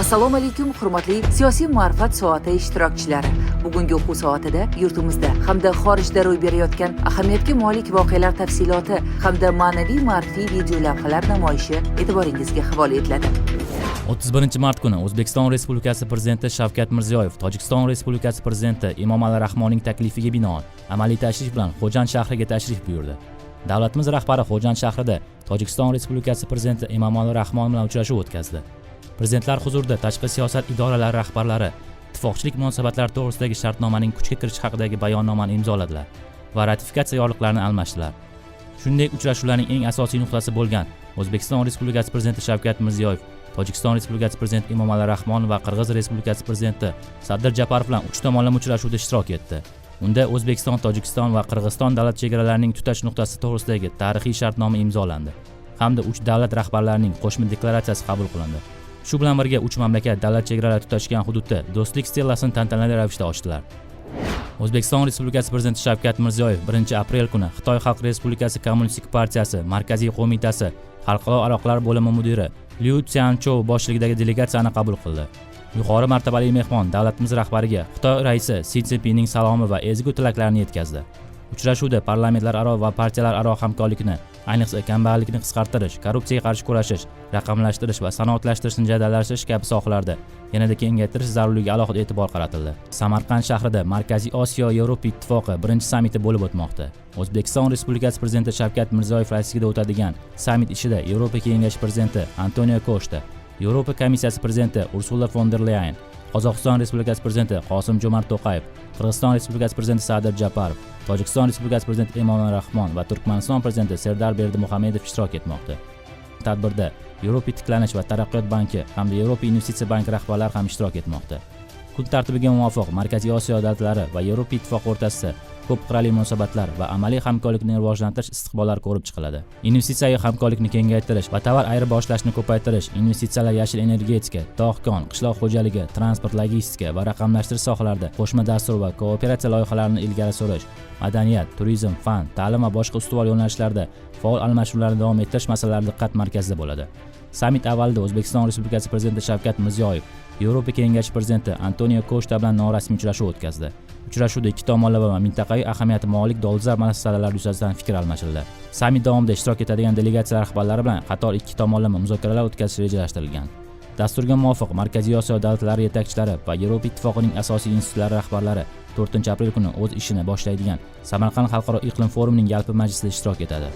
Assalomu alaykum, hurmatli siyosiy ma'rifat soati ishtirokchilari. Bugungi o'quv soatida yurtimizda hamda xorijda ro'y berayotgan ahamiyatga molik voqealar tafsiloti hamda ma'naviy ma'rifiy video lavhalar namoyishi e'tiboringizga havola etiladi. 31 mart kuni O'zbekiston Respublikasi Prezidenti Shavkat Mirziyoyev Tojikiston Respublikasi Prezidenti Emomali Rahmonning taklifiga binoan amaliy tashrif bilan Xo'jand shahriga tashrif buyurdi. Davlatimiz rahbari Xo'jand shahrida Tojikiston Respublikasi Prezidenti Emomali Rahmon bilan uchrashuv o'tkazdi. Prezidentlar huzurida tashqi siyosat idoralari rahbarlari ittifoqchilik munosabatlari to'g'risidagi shartnomaning kuchga kirishi haqidagi bayonnomani imzoladilar va ratifikatsiya yorliqlarini almashdilar. Shuningdek, uchrashuvlarning eng asosiy nuqtasi bo'lgan O'zbekiston Respublikasi Prezidenti Shavkat Mirziyoyev, Tojikiston Respublikasi Prezidenti Emomali Rahmon va Qirg'iz Respublikasi Prezidenti Sadir Japarov bilan uch tomonlama uchrashuvda ishtirok etdi. Unda O'zbekiston, Tojikiston va Qirg'iziston davlat chegaralarining tutash nuqtasi to'g'risidagi tarixiy shartnoma imzolandi hamda uch davlat rahbarlarining qo'shma deklaratsiyasi qabul qilindi. Shu bilan birga uch mamlakat davlat chegaralari tutashgan hududda do'stlik stellasini tantanali ravishda ochdilar. O'zbekiston Respublikasi Prezidenti Shavkat Mirziyoyev 1-aprel kuni Xitoy Xalq Respublikasi Kommunistik partiyasi Markaziy qo'mitasi Xalqaro aloqalar bo'limi mudiri Liu Xianchou boshchiligidagi delegatsiyani qabul qildi. Yuqori martabali mehmon davlatimiz rahbariga Xitoy raisi Si Szinpinning salomi va ezgu tilaklarini yetkazdi. Uchrashuvda parlamentlararo va partiyalararo hamkorlikni, ayniqsa kambag'allikni qisqartirish, korrupsiyaga qarshi kurashish, raqamlashtirish va sanoatlashtirishni jadallashtirish kabi sohalarda yanada kengaytirish zarurligiga alohida e'tibor qaratildi. Samarqand shahrida Markaziy Osiyo Yevropa Ittifoqi birinchi sammiti bo'lib o'tmoqda. O'zbekiston Respublikasi Prezidenti Shavkat Mirziyoyev raisligida o'tadigan sammit ishida Yevropa Kengashi prezidenti Antonio Koshta, Yevropa Komissiyasi prezidenti Ursula von der Leyen, Qozog'iston Respublikasi Prezidenti Qosim-Jo'mart To'qayev, Qirg'iziston Respublikasi Prezidenti Sadir Japarov, Tojikiston Respublikasi Prezidenti Emomali Rahmon va Turkmaniston Prezidenti Serdar Berdimuhamedov ishtirok etmoqda. Tadbirda Yevropa tiklanish va taraqqiyot banki hamda Yevropa investitsiya banki rahbarlari ham ishtirok etmoqda. Kun tartibiga muvofiq Markaziy Osiyo davlatlari va Yevropa ittifoqi o'rtasida ko'p qirrali munosabatlar va amaliy hamkorlikni rivojlantirish istiqbollari ko'rib chiqiladi. Investitsiyaviy hamkorlikni kengaytirish va tovar ayirboshlashni ko'paytirish, investitsiyalar, yashil energetika, tog'-kon, qishloq xo'jaligi, transport, logistika va raqamlashtirish sohalarida qo'shma dastur va kooperatsiya loyihalarini ilgari surish, madaniyat, turizm, fan, ta'lim va boshqa ustuvor yo'nalishlarda faol almashuvlarni davom ettirish masalalari diqqat markazida bo'ladi. Sammit avvalida O'zbekiston Respublikasi Prezidenti Shavkat Mirziyoyev Yevropa Kengashi prezidenti Antonio Koshta bilan norasmiy uchrashuv o'tkazdi. Uchrashuvda ikki tomonlama va mintaqaviy ahamiyati molik dolzarb masalalar yuzasidan fikr almashildi. Sammit davomida ishtirok etadigan delegatsiyalar rahbarlari bilan qator ikki tomonlama muzokaralar o'tkazish rejalashtirilgan. Dasturga muvofiq Markaziy Osiyo davlatlari yetakchilari va Yevropa ittifoqining asosiy institutlari rahbarlari 4-aprel kuni o'z ishini boshlaydigan Samarqand Xalqaro iqlim forumining yalpi majlisida ishtirok etadi.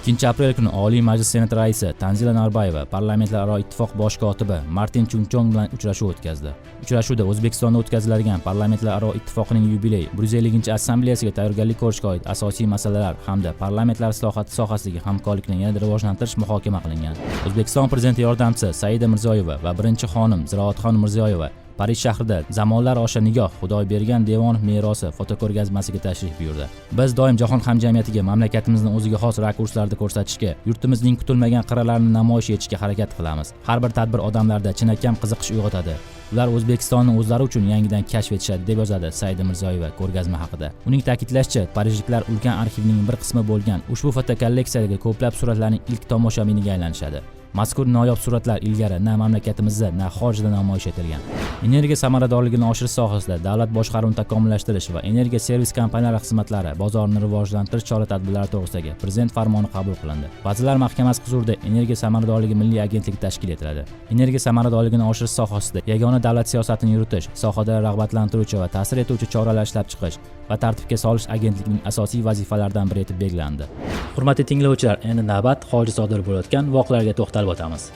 2-aprel kuni Oliy Majlis Senati raisi Tanzila Norboyeva Parlamentlararo ittifoq bosh kotibi Martin Chunchong bilan uchrashuv o'tkazdi. Uchrashuvda O'zbekistonda o'tkaziladigan Parlamentlararo ittifoqining yubiley 150-assambleyasiga tayyorgarlik ko'rishga oid asosiy masalalar hamda parlamentlar islohoti sohasidagi hamkorlikni yanada rivojlantirish muhokama qilingan. O'zbekiston prezidenti yordamchisi Saida Mirziyoyeva va birinchi xonim Ziroatxon Mirziyoyeva Parij shahrida Zamonlar osha nigoh Xudoy bergan devon merosi fotoko'rgazmasiga tashrif buyurdi. Biz doim jahon hamjamiyatiga mamlakatimizni o'ziga xos rakurslarda ko'rsatishga, yurtimizning kutilmagan qirralarini namoyish etishga harakat qilamiz. Har bir tadbir odamlarda chinakam qiziqish uyg'otadi. Ular O'zbekistonni o'zlari uchun yangidan kashf etishadi, deb yozadi Saida Mirziyoyeva ko'rgazma haqida. Uning ta'kidlashicha, parijliklar ulkan arxivning bir qismi bo'lgan ushbu fotokolleksiyaga ko'plab suratlarning ilk tomoshabiniga aylanishadi. Mazkur noyob suratlar ilgari na mamlakatimizda, na xorijda namoyish etilgan. Energiya samaradorligini oshirish sohasida davlat boshqaruvini takomillashtirish va energiya servis kompaniyalari xizmatlari bozorini rivojlantirish chora-tadbirlari to'g'risidagi Prezident farmoni qabul qilindi. Vazirlar Mahkamasi huzurida Energiya samaradorligi milliy agentligi tashkil etiladi. Energiya samaradorligini oshirish sohasida yagona davlat siyosatini yuritish, sohada rag'batlantiruvchi va ta'sir etuvchi choralar ishlab chiqish va tartibga solish agentligining asosiy vazifalaridan biri etib belgilandi. Hurmatli tinglovchilar, endi navbat xorijda sodir bo'layotgan voqealarga to'xtalib o'tamiz.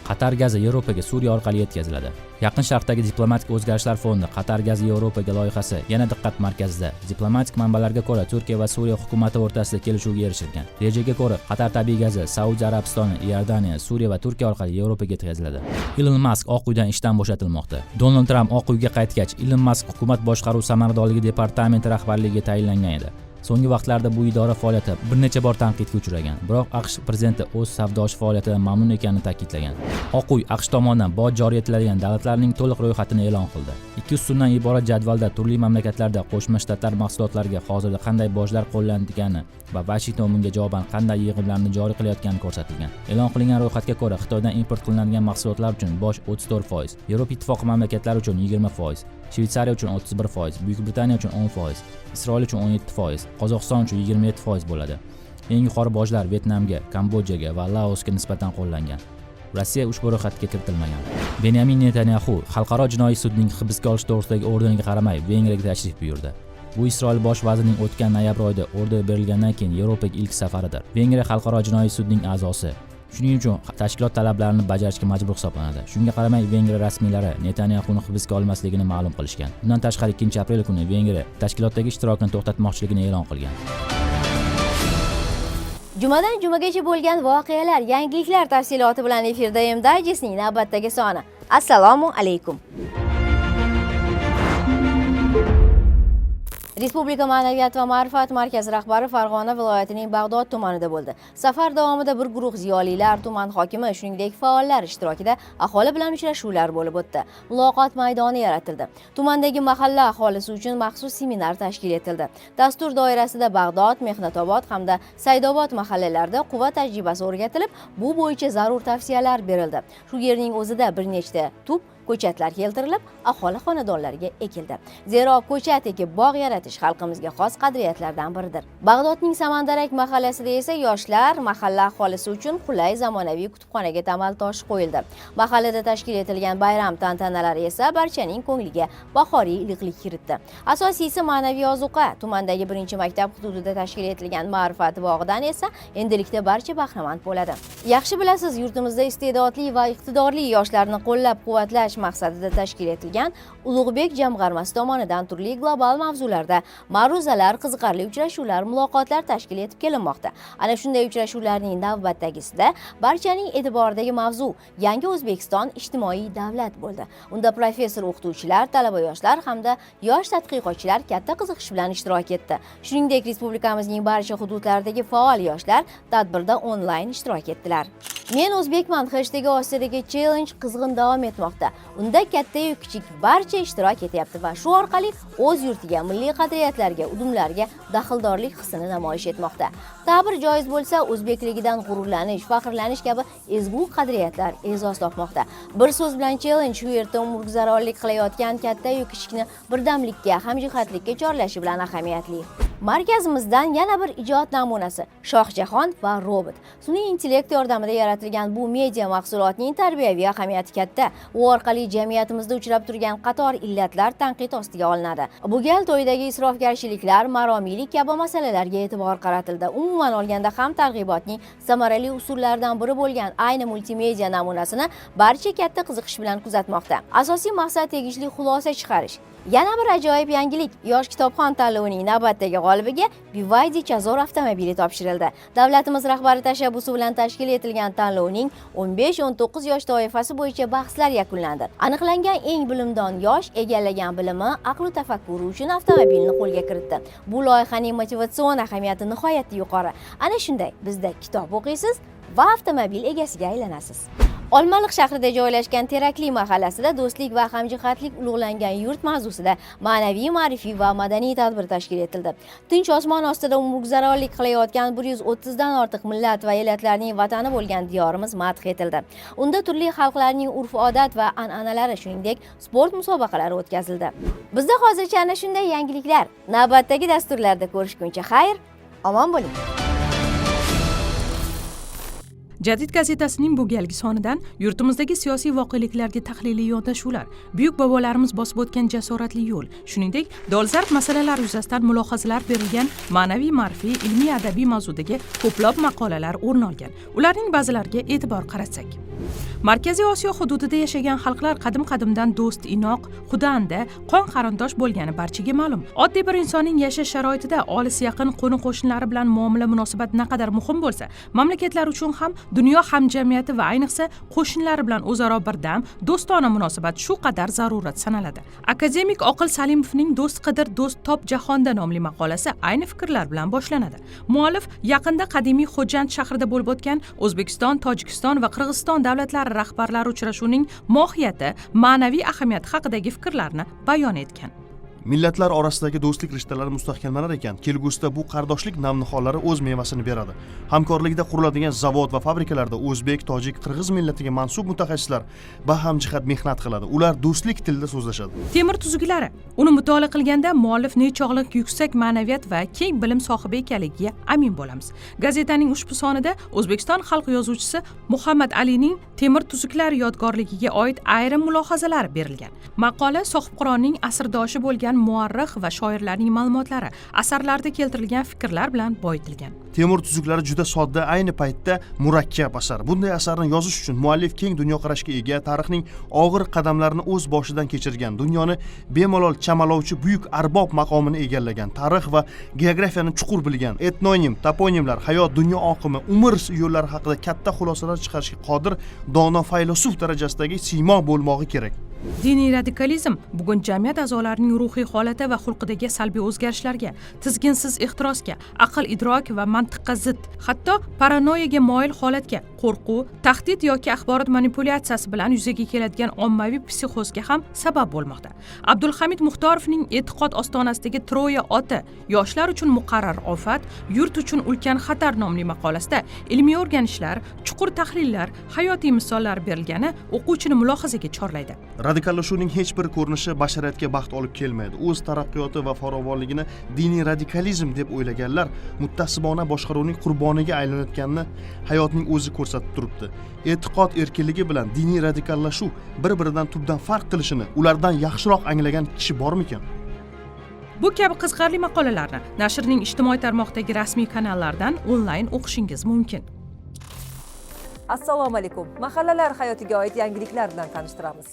Qatar gazi Yevropaga Suriya orqali yetkaziladi. Yaqin Sharqdagi diplomatik o'zgarishlar fondi Qatar gazi Yevropaga loyihasi yana diqqat markazida. Diplomatik manbalarga ko'ra, Turkiya va Suriya hukumati o'rtasida kelishuvga erishilgan. Rejaga ko'ra, Qatar tabiiy gazi Saudiya Arabistoni, Iordaniya, Suriya va Turkiya orqali Yevropaga yetkaziladi. Elon Musk Oq uydan ishdan bo'shatilmoqda. Donald Tramp Oq uyga qaytgach, Elon Musk hukumat boshqaruv samaradorligi departamenti rahbarligiga tayinlangan edi. So'nggi vaqtlarda bu idora faoliyati bir necha bor tanqidga uchragan, biroq AQSh prezidenti o'z savdoshi faoliyatidan mamnun ekanini ta'kidlagan. Oq uy AQSh tomonidan boj joriy etiladigan davlatlarning to'liq ro'yxatini e'lon qildi. 2 ustundan iborat jadvalda turli mamlakatlarda Qo'shma Shtatlar mahsulotlariga hozirda qanday bojlar qo'llanilgani va Washington bunga javoban qanday yig'imlarni joriy qilayotgani ko'rsatilgan. E'lon qilingan ro'yxatga ko'ra, Xitoydan import qilinadigan mahsulotlar uchun boj 34%, Yevropa Ittifoqi mamlakatlari uchun 20%, Shveysariya uchun 31%, Buyuk Britaniya uchun 10%, Isroil uchun 17%, Qozog'iston uchun 27% bo'ladi. Eng yuqori bojlar Vyetnamga, Kambodjaga va Laosga nisbatan qo'llangan. Rossiya ushbu ro'yxatga kiritilmagan. Benyamin Netanyahu Xalqaro jinoiy sudning hibsga olish to'g'risidagi orderiga qaramay Vengriyaga tashrif buyurdi. Bu Isroil bosh vazirining o'tgan noyabr oyida order berilgandan keyin Yevropaga ilk safaridir. Vengriya Xalqaro jinoiy sudning a'zosi. Shuning uchun tashkilot talablarini bajarishga majbur hisoblanadi. Shunga qaramay Vengriya rasmiylari Netanyahuni hibsga olmasligini ma'lum qilishgan. Bundan tashqari 2-aprel kuni Vengriya tashkilotdagi ishtirokini to'xtatmoqchiligini e'lon qilgan. Jumadan jumagacha bo'lgan voqealar, yangiliklar tafsiloti bilan efirda Digest'ning navbatdagi soni. Assalomu alaykum. Respublika Ma'naviyat va ma'rifat markazi rahbari Farg'ona viloyatining Bag'dod tumanida bo'ldi. Safar davomida bir guruh ziyolilar, tuman hokimi, shuningdek faollar ishtirokida aholi bilan uchrashuvlar bo'lib o'tdi. Muloqot maydoni yaratildi. Tumandagi mahalla aholisi uchun maxsus seminar tashkil etildi. Dastur doirasida Bag'dod, Mehnatobod hamda Saydobod mahallalarida quva tajribasi o'rgatilib, bu bo'yicha zarur tavsiyalar berildi. Shu yerning o'zida bir nechta tub ko'chatlar keltirilib, aholi xonadonlariga ekildi. Zero ko'chat ekib bog' yaratish xalqimizga xos qadriyatlardan biridir. Bag'dodning Samandarak mahallasida esa yoshlar mahalla aholisi uchun qulay zamonaviy kutubxonaga tamal toshi qo'yildi. Mahallada tashkil etilgan bayram tantanalari esa barchaning ko'ngliga bahoriy iliqlik kiritdi. Asosiysi ma'naviy ozuqa. Tumandagi 1-maktab hududida tashkil etilgan ma'rifat bog'idan esa endilikda barcha bahramand bo'ladi. Yaxshi bilasiz, yurtimizda iste'dodli va iqtidorli yoshlarni qo'llab-quvvatlash maqsadida tashkil etilgan Ulug'bek jamg'armasi tomonidan turli global mavzularda ma'ruzalar, qiziqarli uchrashuvlar, muloqotlar tashkil etib kelinmoqda. Ana shunday uchrashuvlarning navbatdagisida barchaning e'tiboridagi mavzu Yangi O'zbekiston ijtimoiy davlat bo'ldi. Unda professor, o'qituvchilar, talaba yoshlar hamda yosh tadqiqotchilar katta qiziqish bilan ishtirok etdi. Shuningdek, respublikamizning barcha hududlaridagi faol yoshlar tadbirda onlayn ishtirok etdilar. Men o'zbekman hashtagi ostidagi challenge qizg'in davom etmoqda. Unda katta-yu kichik barcha ishtirok etyapti va shu orqali o'z yurtiga, milliy qadriyatlarga, udumlarga daxldorlik hissini namoyish etmoqda. Ta'bir joiz bo'lsa, o'zbekligidan g'ururlanish, faxrlanish kabi ezgu qadriyatlar e'zoz topmoqda. Bir so'z bilan challenge shu yerda umrguzaronlik qilayotgan katta-yu kichikni birdamlikka, hamjihatlikka chorlashi bilan ahamiyatli. Markazimizdan yana bir ijod namunasi Shohjahon va robot. Sun'iy intellekt yordamida yaratilgan bu media mahsulotning tarbiyaviy ahamiyati katta. U orqali jamiyatimizda uchrab turgan qator illatlar tanqid ostiga olinadi. Bu gal to'ydagi isrofgarchiliklar, maromiylik kabi masalalarga e'tibor qaratildi. Umuman olganda ham targ'ibotning samarali usullaridan biri bo'lgan ayni multimedia namunasini barcha katta qiziqish bilan kuzatmoqda. Asosiy maqsad tegishli xulosa chiqarish. Yana bir ajoyib yangilik, yosh kitobxon tanlovining navbatdagi g'olibiga BYD Chazor avtomobili topshirildi. Davlatimiz rahbari tashabbusi bilan tashkil etilgan tanlovning 15-19 yosh toifasi bo'yicha bahslar yakunlandi. Aniqlangan eng bilimdon yosh egallagan bilimi, aql tafakkuri uchun avtomobilni qo'lga kiritdi. Bu loyihaning motivatsion ahamiyati nihoyatda yuqori. Ana shunday, bizda kitob o'qiysiz va avtomobil egasiga aylanasiz. Olmaliq shahrida joylashgan Terakli mahallasida do'stlik va hamjihatlik ulug'langan yurt mavzusida ma'naviy, ma'rifiy va madaniy tadbir tashkil etildi. Tinch osmon ostida umrguzaronlik qilayotgan 130 dan ortiq millat va elatlarning vatani bo'lgan diyorimiz madh etildi. Unda turli xalqlarning urf-odat va an'analari, shuningdek, sport musobaqalari o'tkazildi. Bizda hozircha ana shunday yangiliklar. Navbatdagi dasturlarda ko'rishguncha xayr, omon bo'ling. Jadid gazetasining bu galgi sonidan yurtimizdagi siyosiy voqeliklarga tahliliy yondashuvlar, buyuk bobolarimiz bosib o'tgan jasoratli yo'l, shuningdek, dolzarb masalalar yuzasidan mulohazalar berilgan ma'naviy, ma'rifiy, ilmiy, adabiy mavzudagi ko'plab maqolalar o'rin olgan. Ularning ba'zilariga e'tibor qaratsak. Markaziy Osiyo hududida yashagan xalqlar qadim-qadimdan do'st, inoq, xudanda, qon qarindosh bo'lgani barchaga ma'lum. Oddiy bir insonning yashash sharoitida olis yaqin qo'ni-qo'shnilari bilan muomala munosabat naqadar muhim bo'lsa, mamlakatlar uchun ham dunyo hamjamiyati va ayniqsa qo'shnilari bilan o'zaro birdam, do'stona munosabat shu qadar zarurat sanaladi. Akademik Oqil Salimovning Do'st qidir, do'st top jahonda nomli maqolasi ayni fikrlar bilan boshlanadi. Muallif yaqinda qadimiy Xo'jand shahrida bo'lib o'tgan O'zbekiston, Tojikiston va Qirg'iziston davlatlari rahbarlari uchrashuvining mohiyati, ma'naviy ahamiyati haqidagi fikrlarni bayon etgan. Millatlar orasidagi do'stlik rishtalari mustahkamlanar ekan, kelgusida bu qardoshlik namnixonlari o'z mevasini beradi. Hamkorlikda quriladigan zavod va fabrikalarda o'zbek, tojik, qirg'iz millatiga mansub mutaxassislar bahamjihat mehnat qiladi. Ular do'stlik tilida so'zlashadi. Temir tuzuklari. Uni mutolaa qilganda muallif nechog'lik yuksak ma'naviyat va keng bilim sohibi ekanligiga amin bo'lamiz. Gazetaning ushbu sonida O'zbekiston xalq yozuvchisi Muhammad Alining Temir tuzuklar yodgorligiga oid ayrim mulohazalar berilgan. Maqola Sohibqironning asrdoshi bo'lgan muarrix va shoirlarning ma'lumotlari, asarlarda keltirilgan fikrlar bilan boyitilgan. Temur tuzuklari juda sodda, ayni paytda murakkab asar. Bunday asarni yozish uchun muallif keng dunyoqarashga ega, tarixning og'ir qadamlarini o'z boshidan kechirgan, dunyoni bemalol chamalovchi buyuk arbob maqomini egallagan, tarix va geografiyani chuqur bilgan, etnonim, toponimlar, hayot, dunyo oqimi, umr yo'llari haqida katta xulosalar chiqarishga qodir dono faylasuf darajasidagi siymo bo'lmog'i kerak. Diniy radikalizm bugun jamiyat a'zolarining ruhiy holati va xulqidagi salbiy o'zgarishlarga, tizginsiz ehtirosga, aql-idrok va mantiqqa zid, hatto paranoyaga moyil holatga, qo'rquv, tahdid yoki axborot manipulyatsiyasi bilan yuzaga keladigan ommaviy psixozga ham sabab bo'lmoqda. Abdulhamid Muxtorovning E'tiqod ostonasidagi Troya oti, yoshlar uchun muqarrar ofat, yurt uchun ulkan xatar nomli maqolasida ilmiy o'rganishlar, chuqur tahlillar, hayotiy misollar berilgani o'quvchini mulohazaga chorlaydi. Radikallashuvning hech bir ko'rinishi bashariyatga baxt olib kelmaydi. O'z taraqqiyoti va farovonligini diniy radikalizm deb o'ylaganlar muttasibona boshqaruvning qurboniga aylanayotganini hayotning o'zi ko'rsatib turibdi. E'tiqod erkinligi bilan diniy radikallashuv bir-biridan tubdan farq qilishini ulardan yaxshiroq anglagan kishi bormikan? Bu kabi qiziqarli maqolalarni nashrning ijtimoiy tarmoqdagi rasmiy kanallaridan onlayn o'qishingiz mumkin. Assalomu alaykum. Mahallalar hayotiga oid yangiliklar bilan tanishtiramiz.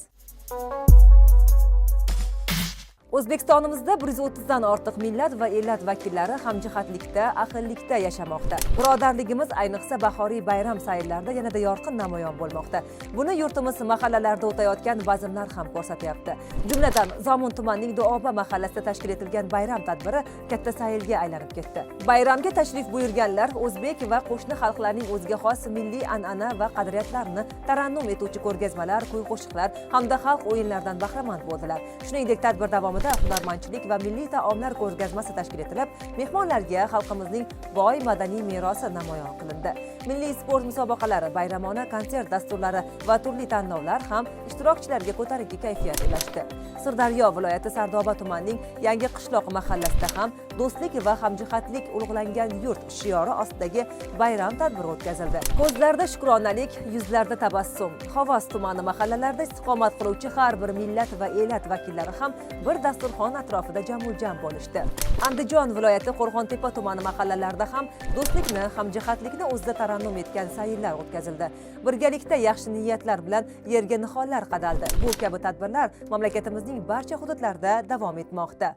O'zbekistonimizda 130 dan ortiq millat va ellat vakillari hamjihatlikda, ahillikda yashamoqda. Birodarligimiz ayniqsa bahoriy bayram sayillarida yanada yorqin namoyon bo'lmoqda. Buni yurtimiz mahallalarida o'tayotgan bazmlar ham ko'rsatyapti. Jumladan, Zomun tumanining Duoba mahallasida tashkil etilgan bayram tadbiri katta sayilga aylanib ketdi. Bayramga tashrif buyurganlar o'zbek va qo'shni xalqlarning o'ziga xos milliy an'ana va qadriyatlarini tarannum etuvchi ko'rgazmalar, kuy-qo'shiqlar hamda xalq o'yinlaridan bahramand bo'ldilar. Shuningdek, tadbir davomida hunarmandchilik va milliy taomlar ko'rgazmasi tashkil etilib, mehmonlarga xalqimizning boy madaniy merosi namoyon qilindi. Milliy sport musobaqalari, bayramona konsert dasturlari va turli tanlovlar ham ishtirokchilarga ko'tarinki kayfiyat ulashdi. Sirdaryo viloyati Sardoba tumanining Yangi qishloq mahallasida ham do'stlik va hamjihatlik ulug'langan yurt shiori ostidagi bayram tadbiri o'tkazildi. Ko'zlarda shukronalik, yuzlarda tabassum. Xovos tumani mahallalarida istiqomat qiluvchi har bir millat va ellat vakillari ham bir dasturxon atrofida jam bo'lishdi. Andijon viloyati Qo'rg'ontepa tumani mahallalarida ham do'stlikni, hamjihatlikni o'zida tarannum etgan sayillar o'tkazildi. Birgalikda yaxshi niyatlar bilan yerga nihollar qadaldi. Bu kabi tadbirlar mamlakatimizning barcha hududlarida davom etmoqda.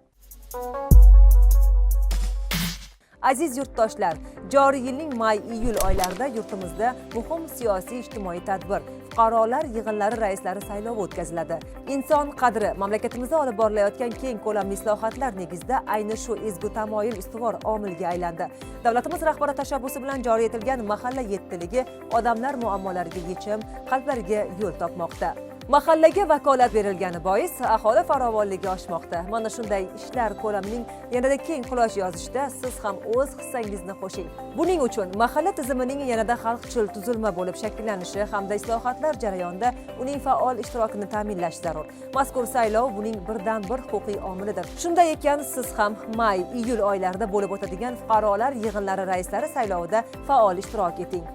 Aziz yurtdoshlar, joriy yilning may-iyul oylarida yurtimizda muhim siyosiy ijtimoiy tadbir fuqarolar yig'inlari raislari saylovi o'tkaziladi. Inson qadri mamlakatimizda olib borilayotgan keng ko'lamli islohotlar negizida ayni shu ezgu tamoyil ustuvor omilga aylandi. Davlatimiz rahbari tashabbusi bilan joriy etilgan mahalla yettiligi odamlar muammolariga yechim, qalblariga yo'l topmoqda. Mahallaga vakolat berilgani bois aholi farovonligi oshmoqda. Mana shunday ishlar ko'lamining yanada keng quloch yozishda siz ham o'z hissangizni qo'shing. Buning uchun mahalla tizimining yanada xalqchil tuzilma bo'lib shakllanishi hamda islohotlar jarayonida uning faol ishtirokini ta'minlash zarur. Mazkur saylov buning birdan bir huquqiy omilidir. Shunday ekan, siz ham may-iyul oylarida bo'lib o'tadigan fuqarolar yig'inlari raislari saylovida faol ishtirok eting.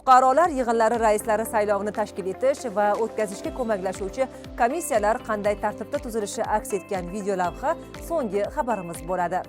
Fuqarolar yig'inlari raislari saylovini tashkil etish va o'tkazishga ko'maklashuvchi komissiyalar qanday tartibda tuzilishi aks etgan video lavha so'nggi xabarimiz bo'ladi.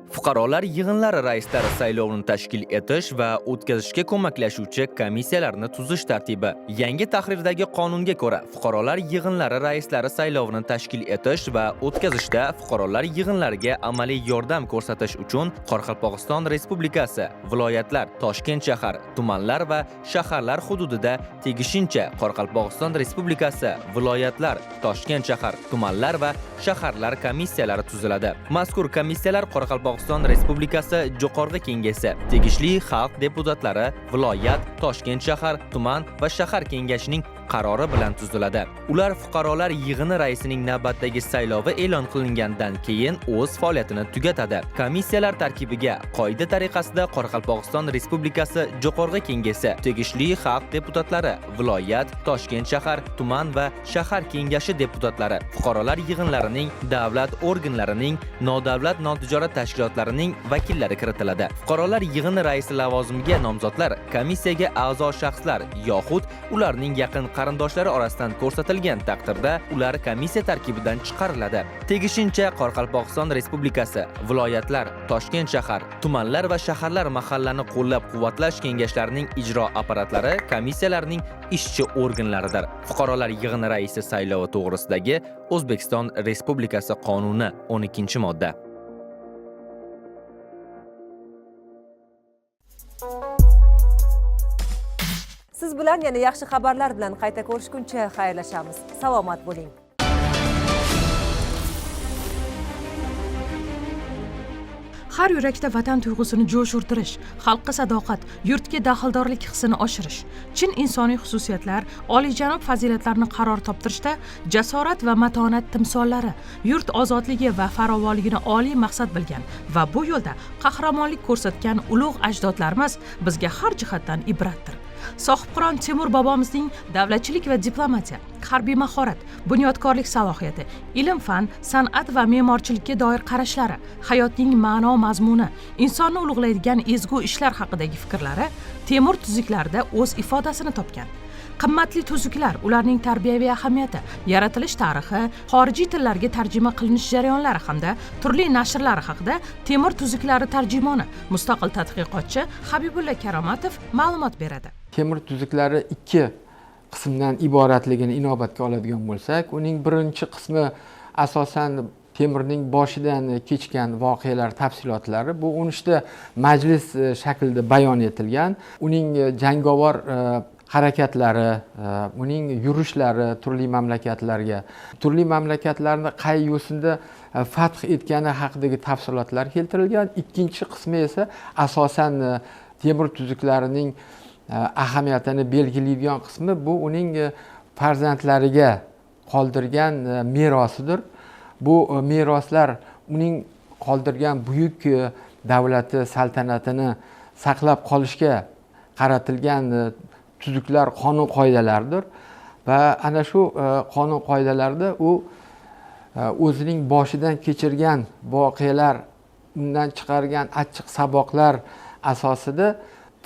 Fuqarolar yig'inlari raislari saylovini tashkil etish va o'tkazishga ko'maklashuvchi komissiyalarni tuzish tartibi. Yangi tahrirdagi qonunga ko'ra, fuqarolar yig'inlari raislari saylovini tashkil etish va o'tkazishda fuqarolar yig'inlariga amaliy yordam ko'rsatish uchun Qoraqalpog'iston Respublikasi, viloyatlar, Toshkent shahar, tumanlar va shaharlar hududida tegishlicha Qoraqalpog'iston Respublikasi, viloyatlar, Toshkent shahar, tumanlar va shaharlar komissiyalari tuziladi. Mazkur komissiyalar Qoraqalpog'iston Respublikasi Jo'qorg'i Kengashi, tegishli xalq deputatlari, viloyat, Toshkent shahar, tuman va shahar kengashining qarori bilan tuziladi. Ular fuqarolar yig'ini raisining navbatdagi saylovi e'lon qilingandan keyin o'z faoliyatini tugatadi. Komissiyalar tarkibiga qoida tariqasida Qoraqalpog'iston Respublikasi Jo'qorg'i Kengashi, tegishli xalq deputatlari, viloyat, Toshkent shahar, tuman va shahar kengashi deputatlari, fuqarolar yig'inlarining, davlat organlarining, nodavlat notijorat tashkilotlarining vakillari kiritiladi. Fuqarolar yig'ini raisi lavozimiga nomzodlar komissiyaga a'zo shaxslar yoxud ularning yaqin qarindoshlari orasidan ko'rsatilgan taqdirda ular komissiya tarkibidan chiqariladi. Tegishlicha Qoraqalpog'iston Respublikasi, viloyatlar, Toshkent shahar, tumanlar va shaharlar mahallani qo'llab-quvvatlash kengashlarining ijro apparatlari komissiyalarning ishchi organlaridir. Fuqarolar yig'ini raisi saylovi to'g'risidagi O'zbekiston Respublikasi qonuni 12-modda. Siz bilan yana yaxshi xabarlar bilan qayta ko'rishguncha xayrlashamiz. Salomat bo'ling. har yurakda vatan tuyg'usini jo'sh urtirish, xalqqa sadoqat, yurtga daxldorlik hissini oshirish, chin insoniy xususiyatlar, oliyjanob fazilatlarni qaror toptirishda jasorat va matonat timsollari, yurt ozodligi va farovonligini oliy maqsad bilgan va bu yo'lda qahramonlik ko'rsatgan ulug' ajdodlarimiz bizga har jihatdan ibratdir. Sohibqiron Temur bobomizning davlatchilik va diplomatiya, harbiy mahorat, bunyodkorlik salohiyati, ilm-fan, san'at va me'morchilikka doir qarashlari, hayotning ma'no mazmuni, insonni ulug'laydigan ezgu ishlar haqidagi fikrlari Temur tuzuklarida o'z ifodasini topgan. Qimmatli tuzuklar, ularning tarbiyaviy ahamiyati, yaratilish tarixi, xorijiy tillarga tarjima qilinish jarayonlari hamda turli nashrlari haqida Temur tuzuklari tarjimoni, mustaqil tadqiqotchi Habibulla Karomatov ma'lumot beradi. Temur tuzuklari ikki qismdan iboratligini inobatga oladigan bo'lsak, uning birinchi qismi asosan Temurning boshidan kechgan voqealar tafsilotlari, bu 13 ta majlis shaklida bayon etilgan. Uning jangovar harakatlari, uning yurishlari turli mamlakatlarga, turli mamlakatlarni qay yo'sinda fath etgani haqidagi tafsilotlar keltirilgan. Ikkinchi qismi esa asosan Temur tuzuklarining ahamiyatini belgilaydigan qismi bu uning farzandlariga qoldirgan merosidir. Bu meroslar uning qoldirgan buyuk davlati, saltanatini saqlab qolishga qaratilgan tuzuklar, qonun qoidalaridir va ana shu qonun qoidalarida u o'zining boshidan kechirgan voqealar, undan chiqargan achchiq saboqlar asosida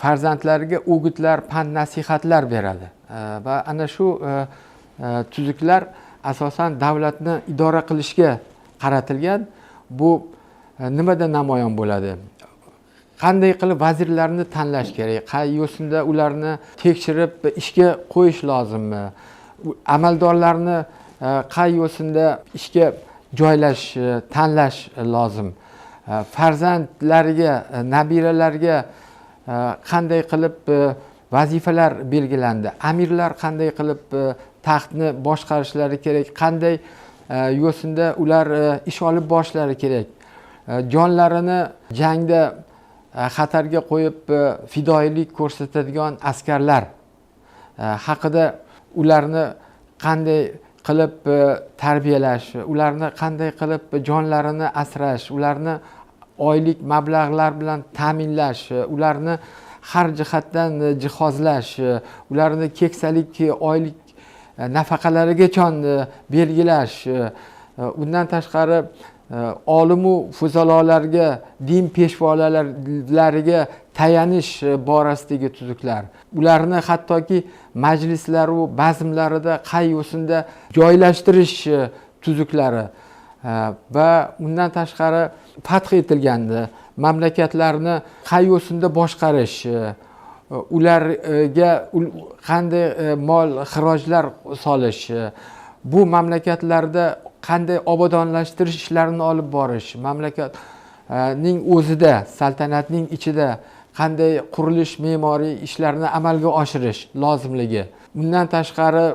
farzandlariga o'gitlar, pand nasihatlar beradi va ana shu tuzuklar asosan davlatni idora qilishga qaratilgan. Bu nimada namoyon bo'ladi? Qanday qilib vazirlarni tanlash kerak? Qay yo'sinda ularni tekshirib ishga qo'yish lozimmi? Amaldorlarni qay yo'sinda ishga joylash, tanlash lozim? Farzandlariga, nabiralariga qanday qilib vazifalar belgilandi? Amirlar qanday qilib taxtni boshqarishlari kerak? Qanday yo'sinda ular ish olib borishlari kerak? Jonlarini jangda xatarga qo'yib fidoyilik ko'rsatadigan askarlar haqida ularni qanday qilib tarbiyalash, ularni qanday qilib jonlarini asrash, ularni oylik mablag'lar bilan ta'minlash, ularni har jihatdan jihozlash, ularni keksalik, oylik nafaqalarigacha belgilash, undan tashqari olimu fuzalolarga, din peshvolariga tayanish borasidagi tuzuklar, ularni hattoki majlislar va bazmlarida qay yo'sinda joylashtirish tuzuklari va undan tashqari fath etilganda mamlakatlarni qay yo'sinda boshqarish, ularga qanday mol xirojlar solish, bu mamlakatlarda qanday obodonlashtirish ishlarini olib borish, mamlakatning o'zida, saltanatning ichida qanday qurilish me'moriy ishlarni amalga oshirish lozimligi. Bundan tashqari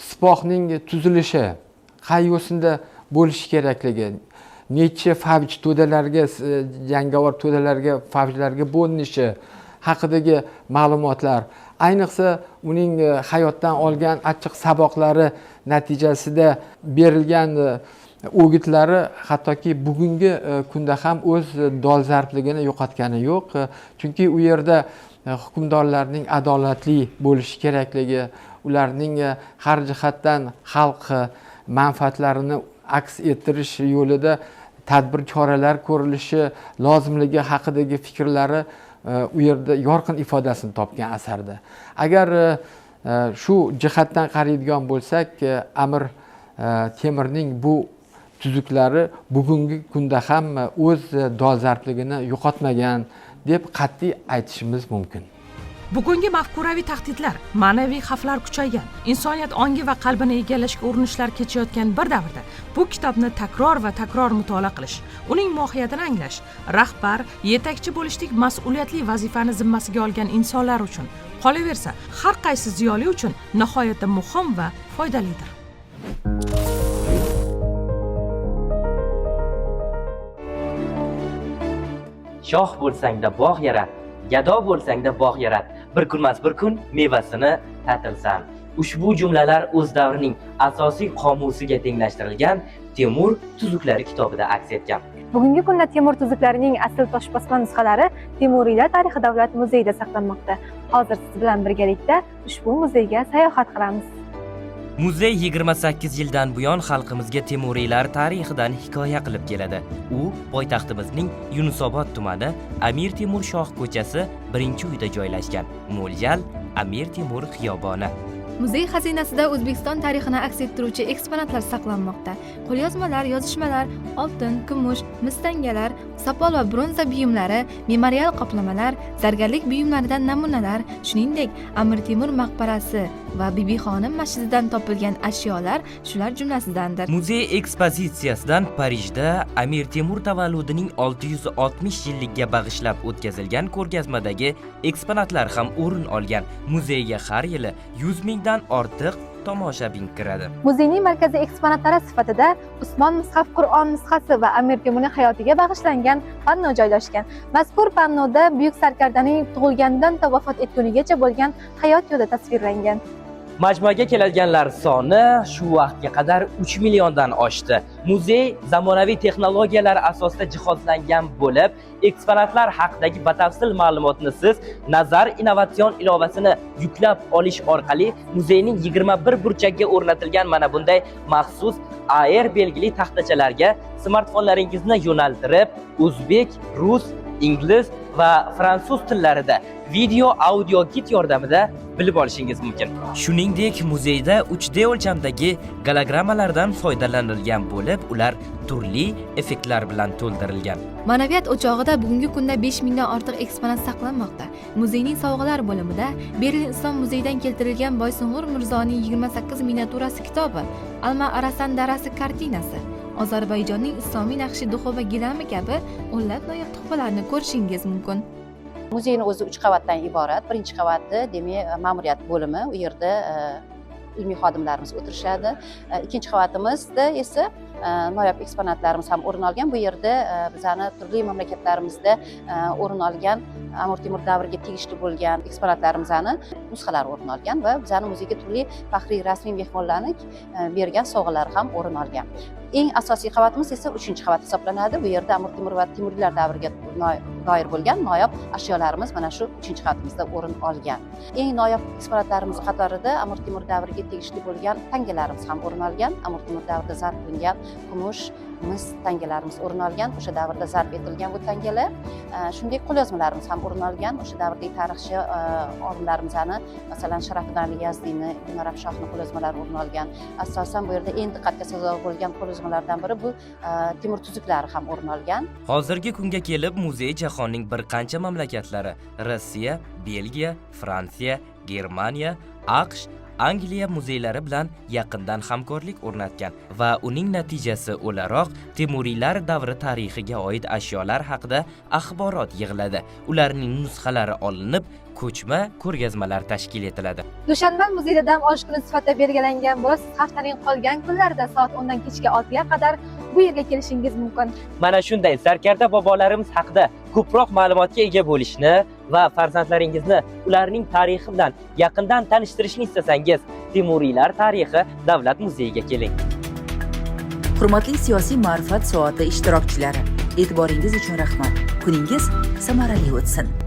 sipohning tuzilishi qay yo'sinda bo'lishi kerakligi, necha favj to'dalarga, jangovar to'dalarga, favjlarga bo'linishi haqidagi ma'lumotlar, ayniqsa uning hayotdan olgan achchiq saboqlari natijasida berilgan o'gitlari hattoki bugungi kunda ham o'z dolzarbligini yo'qotgani yo'q. Chunki u yerda hukmdorlarning adolatli bo'lishi kerakligi, ularning har jihatdan xalq manfaatlarini aks ettirish yo'lida tadbir choralar ko'rilishi lozimligi haqidagi fikrlari u yerda yorqin ifodasini topgan asarda. Agar shu jihatdan qaraydigan bo'lsak, Amir Temurning bu tuzuklari bugungi kunda ham o'z dolzarbligini yo'qotmagan deb qat'iy aytishimiz mumkin. Bugungi mafkuraviy tahdidlar, ma'naviy xavflar kuchaygan, insoniyat ongi va qalbini egallashga urinishlar kechayotgan bir davrda bu kitobni takror va takror mutolaa qilish, uning mohiyatini anglash, rahbar, yetakchi bo'lishdek mas'uliyatli vazifani zimmasiga olgan insonlar uchun, qolaversa, har qaysi ziyoli uchun nihoyatda muhim va foydalidir. Shoh bo'lsangda bog' yarat, gado bo'lsangda bog' yarat, bir kunmas bir kun mevasini tatilsan. Ushbu jumlalar o'z davrining asosiy qomusiga tenglashtirilgan Temur tuzuklari kitobida aks etgan. Bugungi kunda Temur tuzuklarining asl toshbosma nusxalari Temuriylar tarixi davlat muzeyida saqlanmoqda. Hozir siz bilan birgalikda ushbu muzeyga sayohat qilamiz. Muzey 28 yildan buyon xalqimizga Temuriylar tarixidan hikoya qilib keladi. U poytaxtimizning Yunusobod tumani Amir Temur Shoh ko'chasi 1-uyda joylashgan. Mo'ljal Amir Temur xiyoboni. Muzey xazinasida O'zbekiston tarixini aks ettiruvchi eksponatlar saqlanmoqda. Qo'lyozmalar, yozishmalar, oltin, kumush, mis tangalar, sopol va bronza buyumlari, memorial qoplamalar, zargarlik buyumlaridan namunalar, shuningdek, Amir Temur maqbarasi va Bibixonim masjididan topilgan ashyolar shular jumlasidandir. Muzey ekspozitsiyasidan Parijda Amir Temur tavalludining 660 yilligiga bag'ishlab o'tkazilgan ko'rgazmadagi eksponatlar ham o'rin olgan. Muzeyga har yili 100 mingdan ortiq tomoshabin kiradi. Muzeyning markaziy eksponatlari sifatida Usmon Mushaf Qur'on nusxasi va Amir Temurning hayotiga bag'ishlangan panno joylashgan. Mazkur pannoda buyuk sarkardaning tug'ilganidan to vafot etgunigacha bo'lgan hayot yo'li tasvirlangan. Majmuaga keladiganlar soni shu vaqtga qadar 3 milliondan oshdi. Muzey zamonaviy texnologiyalar asosida jihozlangan bo'lib, eksponatlar haqidagi batafsil ma'lumotni siz Nazar innovatsion ilovasini yuklab olish orqali muzeyning 21 burchagiga o'rnatilgan mana bunday maxsus AR belgili taxtachalarga smartfonlaringizni yo'naltirib, o'zbek, rus, ingliz va fransuz tillarida video, audio gid yordamida bilib olishingiz mumkin. Shuningdek, muzeyda 3D o'lchamdagi gologrammalardan foydalanilgan bo'lib, ular turli effektlar bilan to'ldirilgan. Ma'naviyat o'chog'ida bugungi kunda 5 mingdan ortiq eksponat saqlanmoqda. Muzeyning sovg'alar bo'limida Berlin Islom muzeyidan keltirilgan Boysung'ur Mirzoning 28 miniaturasi kitobi, Alma Arasan darasi kartinasi, Ozarbayjonning islomiy naqshi duxo va gilami kabi o'nlab noyob tuhfalarni ko'rishingiz mumkin. Muzeyning o'zi 3 qavatdan iborat. Birinchi qavati demak ma'muriyat bo'limi, u yerda ilmiy xodimlarimiz o'tirishadi. Ikkinchi qavatimizda esa noyob eksponatlarimiz ham o'rin olgan. Bu yerda bizani turli mamlakatlarimizda o'rin olgan Amir Temur davriga tegishli bo'lgan eksponatlarimizni nusxalari o'rin olgan va bizani muzeyga turli faxriy rasmiy mehmonlarning bergan sovg'alari ham o'rin olgan. Eng asosiy qavatimiz esa 3-qavat hisoblanadi. Bu yerda Amir Temur va Temuriylar davriga doir bo'lgan noyob ashyolarimiz mana shu 3-qavatimizda o'rin olgan. Eng noyob eksponatlarimiz qatorida Amir Temur davriga tegishli bo'lgan tangalarimiz ham o'rin olgan. Amir Temur davrida zarb qilingan kumush, mis tangalarimiz o'rin olgan, o'sha davrda zarb etilgan bu tangalar. Shuningdek, qo'lyozmalarimiz ham o'rin olgan. O'sha davrdagi tarixchi olimlarimizni, masalan, Sharafiddin Ali Yazdiyni, Ibn Arabshohni qo'lyozmalari o'rin olgan. Asosan bu yerda eng diqqatga sazovor bo'lgan qo'lyozmalardan biri bu Temur tuzuklari ham o'rin olgan. Hozirgi kunga kelib muzey jahonning bir qancha mamlakatlari Rossiya, Belgiya, Fransiya, Germaniya, AQSh, Angliya muzeylari bilan yaqindan hamkorlik o'rnatgan va uning natijasi o'laroq Temuriylar davri tarixiga oid ashyolar haqida axborot yig'iladi. Ularning nusxalari olinib, ko'chma ko'rgazmalar tashkil etiladi. Dushanba muzeyda dam olish kuni sifatida belgilangan bo'lib, siz haftaning qolgan kunlarida soat 10 dan kechki 6 ga qadar bu yerga kelishingiz mumkin. Mana shunday sarkarda bobolarimiz haqida ko'proq ma'lumotga ega bo'lishni va farzandlaringizni ularning tarixi bilan yaqindan tanishtirishni istasangiz, Temuriylar tarixi davlat muzeyiga keling. Hurmatli siyosiy ma'rifat soati ishtirokchilari, e'tiboringiz uchun rahmat. Kuningiz samarali o'tsin.